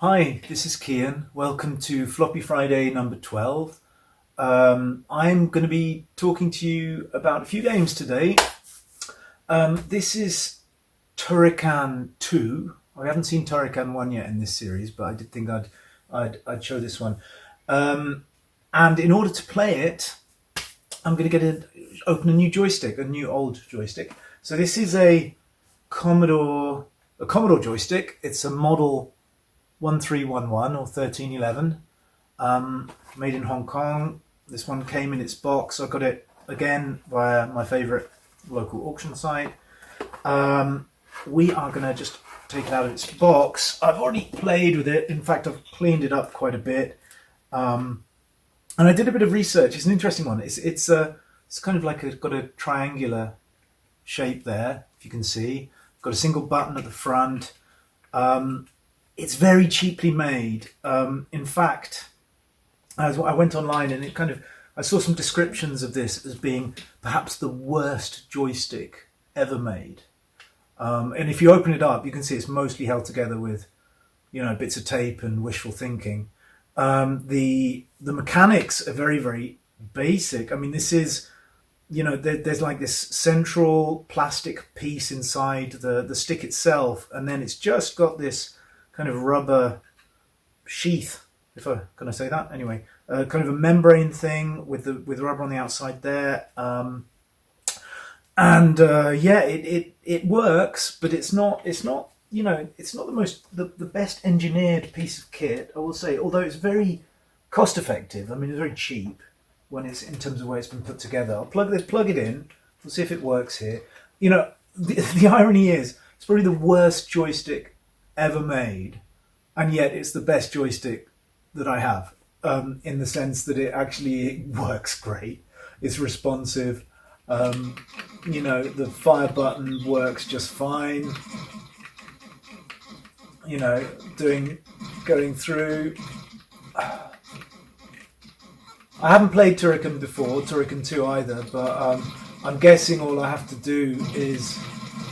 Hi, this is Kian. Welcome to Floppy Friday number 12. I'm going to be talking to you about a few games today. This is Turrican Ii. I haven't seen Turrican 1 yet in this series, but I did think I'd show this one. And in order to play it, I'm going to open a new joystick, a new old joystick. So this is a Commodore joystick. It's a model 1311 or 1311, made in Hong Kong. This one came in its box. I got it again via my favorite local auction site. We are going to just take it out of its box. I've already played with it. In fact, I've cleaned it up quite a bit. And I did a bit of research. It's an interesting one. It's kind of like got a triangular shape there, if you can see. Got a single button at the front. It's very cheaply made. In fact, I went online and I saw some descriptions of this as being perhaps the worst joystick ever made. And if you open it up, you can see it's mostly held together with, bits of tape and wishful thinking. The mechanics are very, very basic. I mean, this is, there's like this central plastic piece inside the stick itself, and then it's just got this kind of rubber sheath, can I say that? Anyway, kind of a membrane thing with rubber on the outside there. It works, but it's not the best engineered piece of kit, I will say, although it's very cost effective. I mean, it's very cheap when it's in terms of where it's been put together. I'll plug it in. We'll see if it works here. The irony is it's probably the worst joystick ever made, and yet it's the best joystick that I have, in the sense that it actually works great. It's responsive. The fire button works just fine. Going through. I haven't played Turrican before, Turrican 2 either, but I'm guessing all I have to do is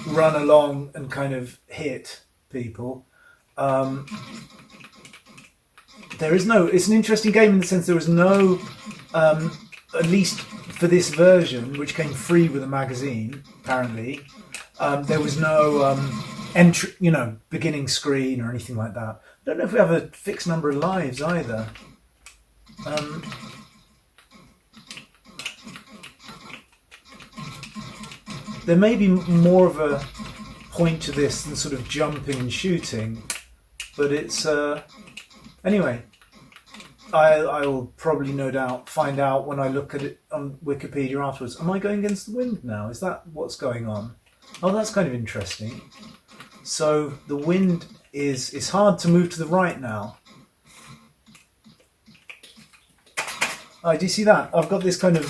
run along and kind of hit people. It's an interesting game in the sense there was no, at least for this version, which came free with a magazine, apparently, there was no beginning screen or anything like that. I don't know if we have a fixed number of lives either. There may be more of a point to this than sort of jumping and shooting, but it's anyway. I will probably no doubt find out when I look at it on Wikipedia afterwards. Am I going against the wind now? Is that what's going on? Oh, that's kind of interesting. So the wind is hard to move to the right now. Oh, do you see that? I've got this kind of.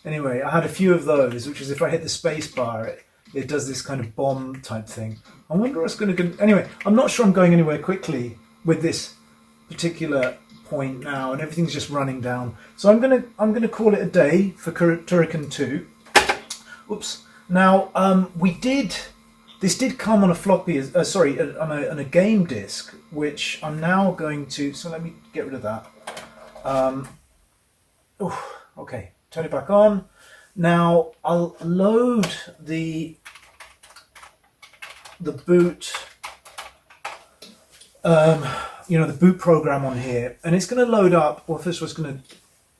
Anyway, I had a few of those, which is if I hit the space bar, it does this kind of bomb type thing. I wonder what's going to go. Anyway, I'm not sure I'm going anywhere quickly with this particular point now, and everything's just running down. So I'm gonna call it a day for Turrican 2. Oops. Now this did come on a floppy, on a game disc, which I'm now going to. So let me get rid of that. Okay. Turn it back on. Now I'll load the boot, the boot program on here, and it's going to load up. Well, first of all, it's going to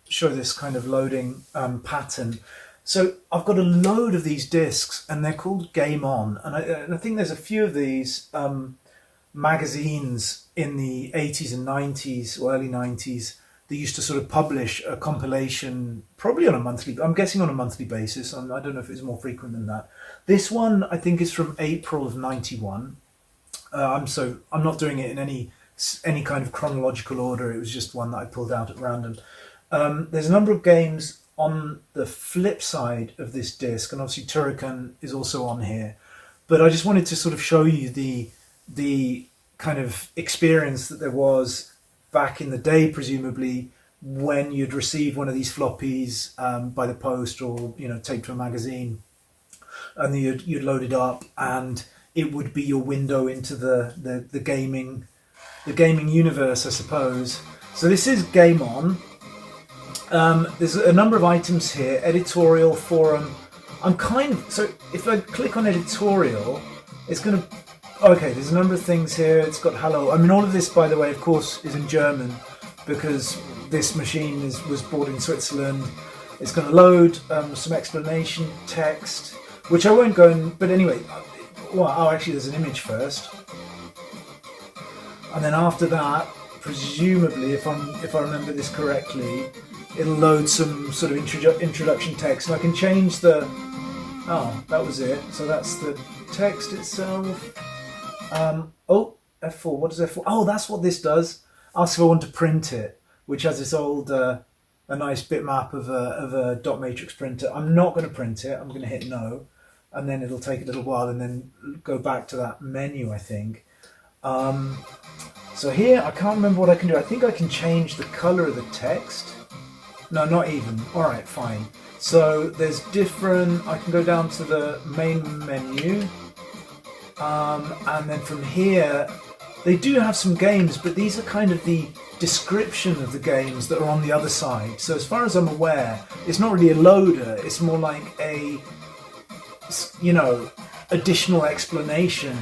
show this kind of loading pattern. So I've got a load of these discs, and they're called Game On, and I think there's a few of these magazines in the 80s and 90s or early 90s. They used to sort of publish a compilation, probably on a monthly basis. I don't know if it's more frequent than that. This one, I think, is from April of 91. I'm not doing it in any kind of chronological order. It was just one that I pulled out at random. There's a number of games on the flip side of this disc, and obviously Turrican is also on here. But I just wanted to sort of show you the kind of experience that there was back in the day, presumably, when you'd receive one of these floppies by the post or taped to a magazine, and you'd load it up, and it would be your window into the gaming the gaming universe, I suppose. So this is Game On. There's a number of items here. Editorial, forum. So if I click on editorial, it's going to... Okay, there's a number of things here. It's got hello. I mean, all of this, by the way, of course, is in German because this machine was bought in Switzerland. It's going to load some explanation text, which I won't go in. But anyway, actually, there's an image first, and then after that, presumably, if I remember this correctly, it'll load some sort of introduction text, and I can change the. Oh, that was it. So that's the text itself. F4. What does F4? Oh, that's what this does. Ask if I want to print it, which has this old, a nice bitmap of a dot matrix printer. I'm not going to print it. I'm going to hit no, and then it'll take a little while, and then go back to that menu, I think. So here, I can't remember what I can do. I think I can change the color of the text. No, not even. All right, fine. So there's different. I can go down to the main menu. And then from here, they do have some games, but these are kind of the description of the games that are on the other side. So as far as I'm aware, it's not really a loader, it's more like a, additional explanation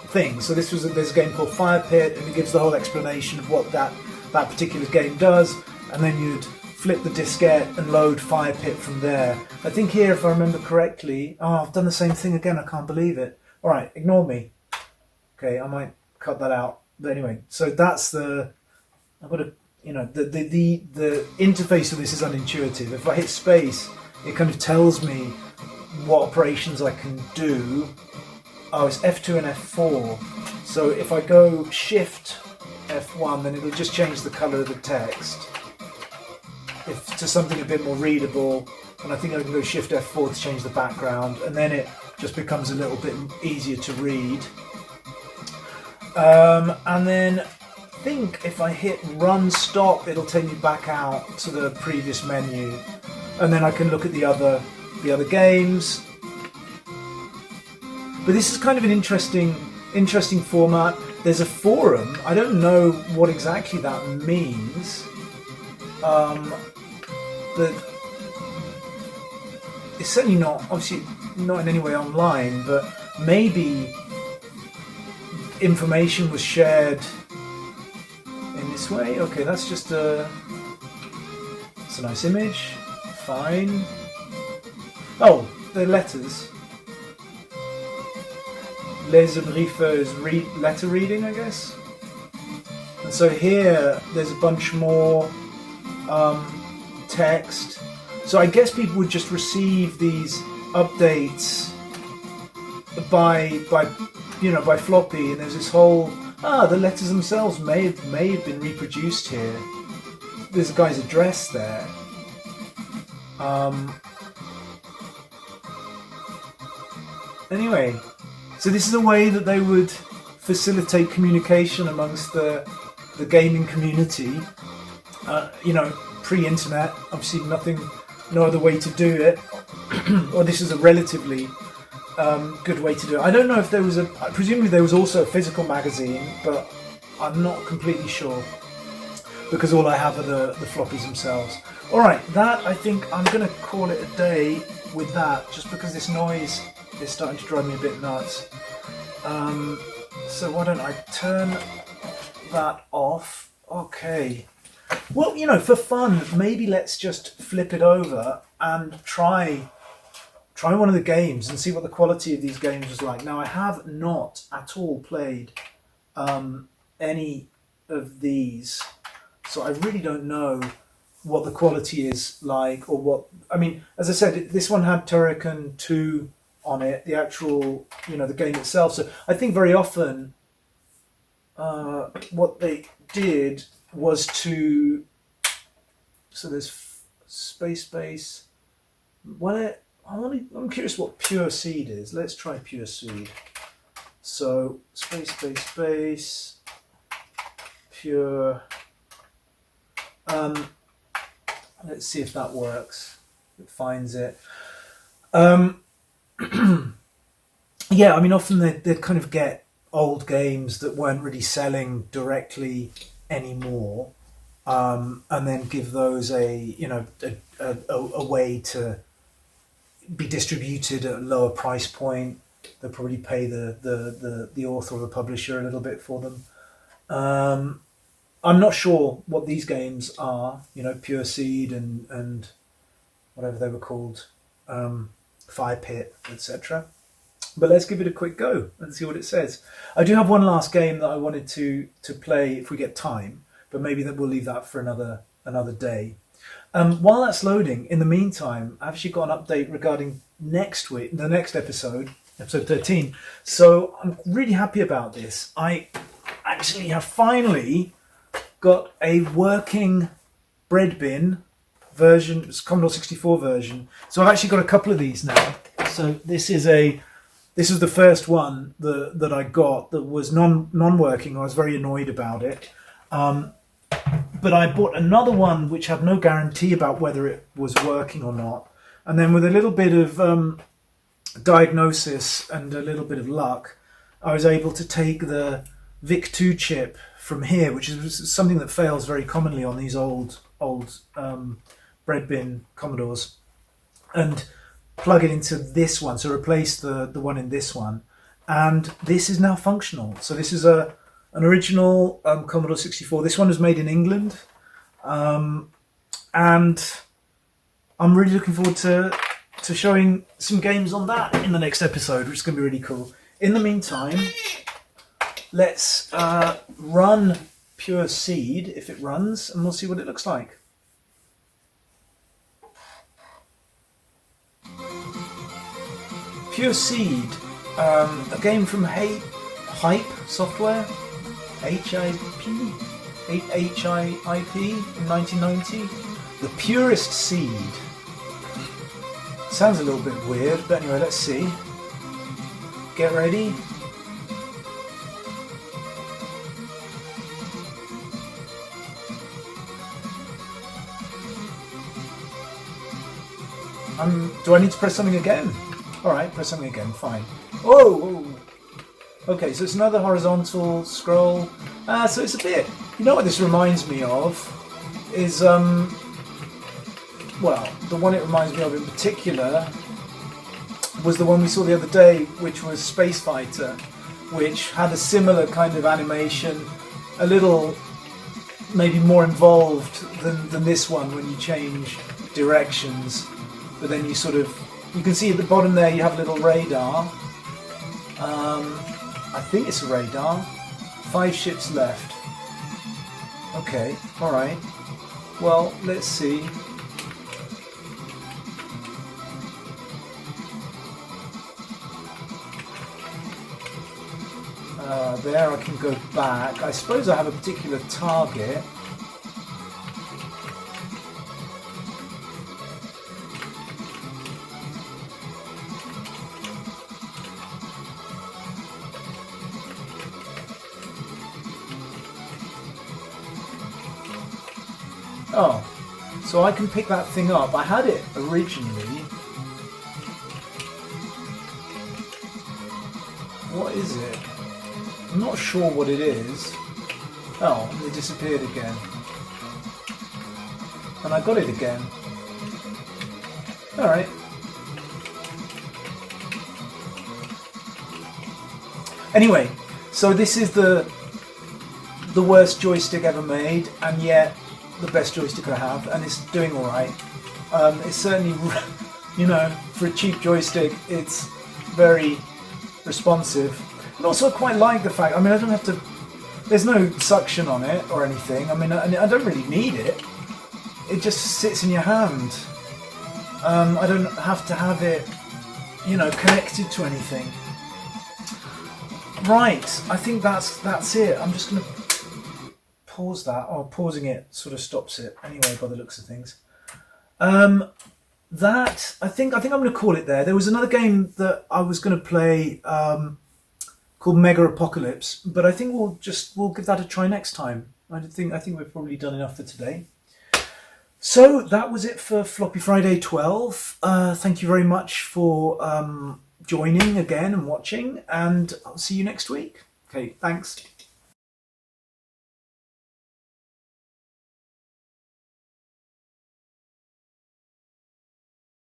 thing. So there's a game called Fire Pit, and it gives the whole explanation of what that particular game does, and then you'd flip the diskette and load Fire Pit from there. I think here, if I remember correctly, I've done the same thing again, I can't believe it. All right, ignore me. Okay, I might cut that out. But anyway, so that's I've got to, the interface of this is unintuitive. If I hit space, it kind of tells me what operations I can do. Oh, it's F2 and F4. So if I go Shift F1, then it'll just change the color of the text to something a bit more readable, and I think I can go Shift F4 to change the background, and then it just becomes a little bit easier to read. And then I think if I hit Run Stop, it'll take me back out to the previous menu, and then I can look at the other games. But this is kind of an interesting format. There's a forum. I don't know what exactly that means. But it's certainly not, obviously not in any way online, but maybe information was shared in this way. Okay, that's just it's a nice image. Fine. Oh, they're letters. Leserbriefe is letter reading, I guess. And so here, there's a bunch more text. So I guess people would just receive these updates by floppy, and there's this whole the letters themselves may have been reproduced here. There's a guy's address there. Anyway, so this is a way that they would facilitate communication amongst the gaming community. Pre-internet, obviously no other way to do it. Or this is a relatively good way to do it. I don't know if there was presumably there was also a physical magazine, but I'm not completely sure, because all I have are the floppies themselves. Alright, that, I think I'm going to call it a day with that, just because this noise is starting to drive me a bit nuts. So why don't I turn that off? Okay. Well, for fun, maybe let's just flip it over and try one of the games and see what the quality of these games is like. Now, I have not at all played any of these, so I really don't know what the quality is like, or what... I mean, as I said, this one had Turrican Ii on it, the actual, the game itself. So I think very often what they did was to... So there's space. Well, I'm curious what pure seed is. Let's try pure seed. So space, pure. Let's see if that works. If it finds it. Yeah, I mean, often they kind of get old games that weren't really selling directly anymore, and then give those a way to be distributed at a lower price point. They'll probably pay the author or the publisher a little bit for them. I'm not sure what these games are, Pure Seed and whatever they were called, Fire Pit, etc. But let's give it a quick go and see what it says. I do have one last game that I wanted to play if we get time, but maybe that we'll leave that for another day. While that's loading, in the meantime, I've actually got an update regarding next week, the next episode 13. So I'm really happy about this. I actually have finally got a working bread bin version. It's Commodore 64 version. So I've actually got a couple of these now. So this is the first one that I got that was non-working. I was very annoyed about it. But I bought another one which had no guarantee about whether it was working or not. And then with a little bit of diagnosis and a little bit of luck, I was able to take the VIC-2 chip from here, which is something that fails very commonly on these old bread bin Commodores, and plug it into this one. So replace the one in this one. And this is now functional. So this is an original Commodore 64. This one was made in England. And I'm really looking forward to showing some games on that in the next episode, which is going to be really cool. In the meantime, let's run Pure Seed, if it runs, and we'll see what it looks like. Pure Seed, a game from Hype Software, HIP in 1990. The Purest Seed. Sounds a little bit weird, but anyway, let's see. Get ready. Do I need to press something again? Alright, press something again, fine. Oh! Okay, so it's another horizontal scroll. So it's a bit... You know what this reminds me of? Is, well, the one it reminds me of in particular was the one we saw the other day, which was Space Fighter, which had a similar kind of animation, a little maybe more involved than this one when you change directions. But then you you can see at the bottom there you have a little radar. I think it's a radar. 5 ships left. Okay, alright. Well, let's see. There I can go back. I suppose I have a particular target. Oh, so I can pick that thing up. I had it originally. What is it? I'm not sure what it is. Oh, it disappeared again. And I got it again. Alright. Anyway, so this is the worst joystick ever made, and yet the best joystick I have, and it's doing alright. It's certainly, for a cheap joystick, it's very responsive. And also I quite like the fact, I don't have to, there's no suction on it or anything. I don't really need it. It just sits in your hand. I don't have to have it, connected to anything. Right, I think that's it. I'm just going to pause that. Oh, pausing it sort of stops it anyway by the looks of things. That I think I'm going to call it there. There was another game that I was going to play called Mega Apocalypse, but I think we'll give that a try next time. I think we've probably done enough for today. So that was it for Floppy Friday 12. Thank you very much for joining again and watching, and I'll see you next week. Okay, thanks.